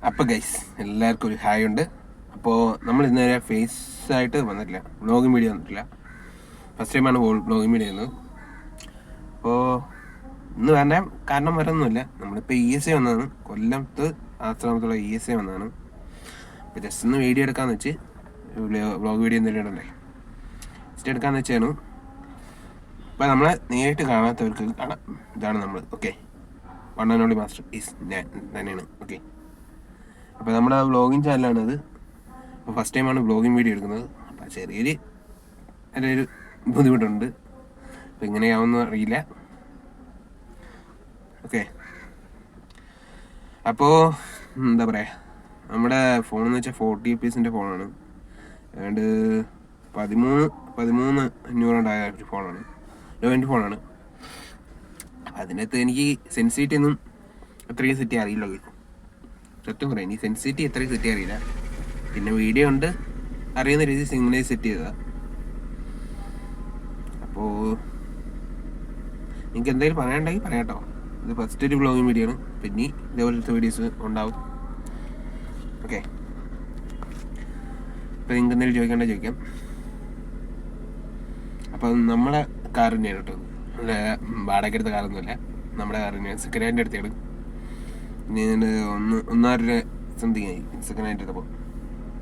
അപ്പോൾ ഗൈസ് എല്ലാവർക്കും ഒരു ഹായ് ഉണ്ട്. അപ്പോൾ നമ്മൾ ഇന്നേരെ ഫേസ് ആയിട്ട് വന്നിട്ടില്ല, വ്ളോഗിങ് വീഡിയോ വന്നിട്ടില്ല. ഫസ്റ്റ് ടൈമാണ് വ്ളോഗിങ് വീഡിയോ ചെയ്യുന്നത്. അപ്പോൾ ഇന്ന് വേണ്ട കാരണം വരൊന്നുമില്ല. നമ്മളിപ്പോൾ ESA വന്നതാണ്, കൊല്ലത്ത് ആശ്രമത്തുള്ള ESA വന്നതാണ്. അപ്പോൾ ജസ്റ്റ് ഒന്ന് വീഡിയോ എടുക്കാമെന്ന് വെച്ച്, വ്ളോഗ് വീഡിയോ എന്തെങ്കിലും ഇടണ്ടേ, ജസ്റ്റ് എടുക്കാമെന്ന് വെച്ചാണ്. അപ്പോൾ നമ്മളെ നേരിട്ട് കാണാത്തവർക്ക് കാണാം, ഇതാണ് നമ്മൾ. Okay, one and only master is ഞാൻ തന്നെയാണ്. ഓക്കെ, അപ്പോൾ നമ്മുടെ വ്ളോഗിങ് ചാനലാണത്. അപ്പോൾ ഫസ്റ്റ് ടൈമാണ് വ്ളോഗിങ് വീഡിയോ എടുക്കുന്നത്. അപ്പോൾ ചെറിയൊരു ഒരു ബുദ്ധിമുട്ടുണ്ട്. അപ്പോൾ ഇങ്ങനെയാവുമെന്ന് അറിയില്ല. ഓക്കെ, അപ്പോൾ എന്താ പറയുക, നമ്മുടെ ഫോണെന്ന് വെച്ചാൽ 40 ഫോണാണ്. അതുകൊണ്ട് 13,500 ഒരു ഫോണാണ്, ലോ എൻഡ് ഫോണാണ്. അതിനകത്ത് എനിക്ക് സെൻസിറ്റിവിറ്റി ഒന്നും അത്രയും സെറ്റ് അറിയില്ല. സത്യം പറയാം, ഇനി സെൻസിറ്റിവിറ്റി എത്രയും സെറ്റ് അറിയില്ല. പിന്നെ വീഡിയോ ഉണ്ട്, അറിയുന്ന രീതിയിൽ സിഗ്നൽ സെറ്റ് ചെയ്തതാണ്. അപ്പോൾ എനിക്ക് എന്തെങ്കിലും പറയാനുണ്ടെങ്കിൽ പറയാട്ടോ. ഇത് ഫസ്റ്റ് ഒരു വ്ളോഗിങ് വീഡിയോ ആണ്, പിന്നെ ഇതേപോലത്തെ വീഡിയോസ് ഉണ്ടാവും. ഓക്കെ, അപ്പോൾ നിങ്ങൾക്ക് എന്തെങ്കിലും ചോദിക്കാം. അപ്പം നമ്മളെ കാർ തന്നെയാണ് കേട്ടോ, വാടക എടുത്ത കാറൊന്നുമില്ല, നമ്മുടെ കാർ തന്നെയാണ്. സെക്കൻഡ് ഹാൻഡ് എടുത്താണ്. ഇനി 1.5 രൂപ സംതിങ് ആയി സെക്കൻഡ് ഹാൻഡ് എടുത്തപ്പോൾ.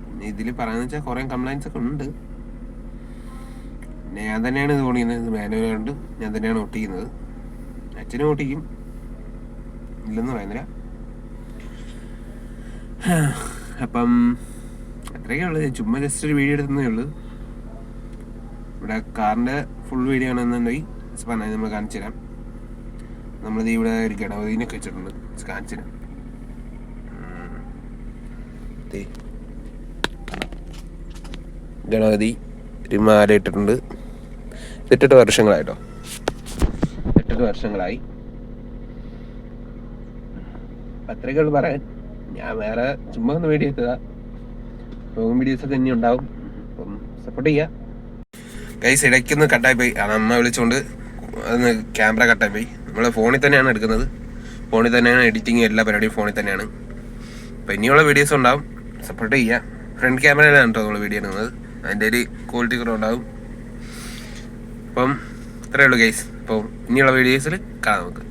പിന്നെ ഇതിൽ പറയാന്ന് വെച്ചാൽ കുറേ കംപ്ലൈൻറ്റ്സ് ഒക്കെ ഉണ്ട്. പിന്നെ ഞാൻ തന്നെയാണ് ഇത് ഓടിക്കുന്നത്, മാനുവൽ കൊണ്ട് ഞാൻ തന്നെയാണ് ഓട്ടിക്കുന്നത്. അച്ഛനും ഓട്ടിക്കും, ഇല്ലെന്ന് പറയുന്നില്ല. അപ്പം അത്രയൊക്കെ ഉള്ളു. ചുമ്മാ ജസ്റ്റ് ഒരു വീഡിയോ എടുത്തതേ ഉള്ളൂ. ഇവിടെ കാറിൻ്റെ ഫുൾ വീഡിയോ ആണെന്നുണ്ടെങ്കിൽ പറഞ്ഞാൽ നമ്മൾ കാണിച്ചു തരാം. നമ്മളിത് ഇവിടെ ഒരു ഗണപതിനൊക്കെ വെച്ചിട്ടുണ്ട്, കാണിച്ചു തരാം. ഗണപതി ഒരു മാല ഇട്ടിട്ടുണ്ട്. ഇട്ടിട്ട് വർഷങ്ങളായിട്ടോ, 8 വർഷങ്ങളായി. അത്രയൊക്കെ ഉള്ളു പറയാൻ. ഞാൻ വേറെ ചുമ്മാ ഒന്ന് വീഡിയോ എടുത്തതാ. വ്ളോഗിങ് വീഡിയോസൊക്കെ ഇനി ഉണ്ടാവും, അപ്പം സപ്പോർട്ട് ചെയ്യുക ഗൈസ്. ഇടയ്ക്കൊന്ന് കട്ടായി പോയി, അമ്മ വിളിച്ചുകൊണ്ട് അതൊന്ന് ക്യാമറ കട്ടായി പോയി. നമ്മൾ ഫോണിൽ തന്നെയാണ് എടുക്കുന്നത്, ഫോണിൽ തന്നെയാണ് എഡിറ്റിങ്, എല്ലാ പരിപാടിയും ഫോണിൽ തന്നെയാണ്. അപ്പം ഇനിയുള്ള വീഡിയോസ് ഉണ്ടാവും, സപ്പോർട്ട് ചെയ്യുക. ഫ്രണ്ട് ക്യാമറയിലാണ് കേട്ടോ നമ്മൾ വീഡിയോ എടുക്കുന്നത്, അതിൻ്റെ ഒരു ക്വാളിറ്റി കൂടെ ഉണ്ടാവും. അപ്പം ഇത്രയേ ഉള്ളൂ ഗൈസ്. അപ്പോൾ ഇനിയുള്ള വീഡിയോസിൽ കാണാം നമുക്ക്.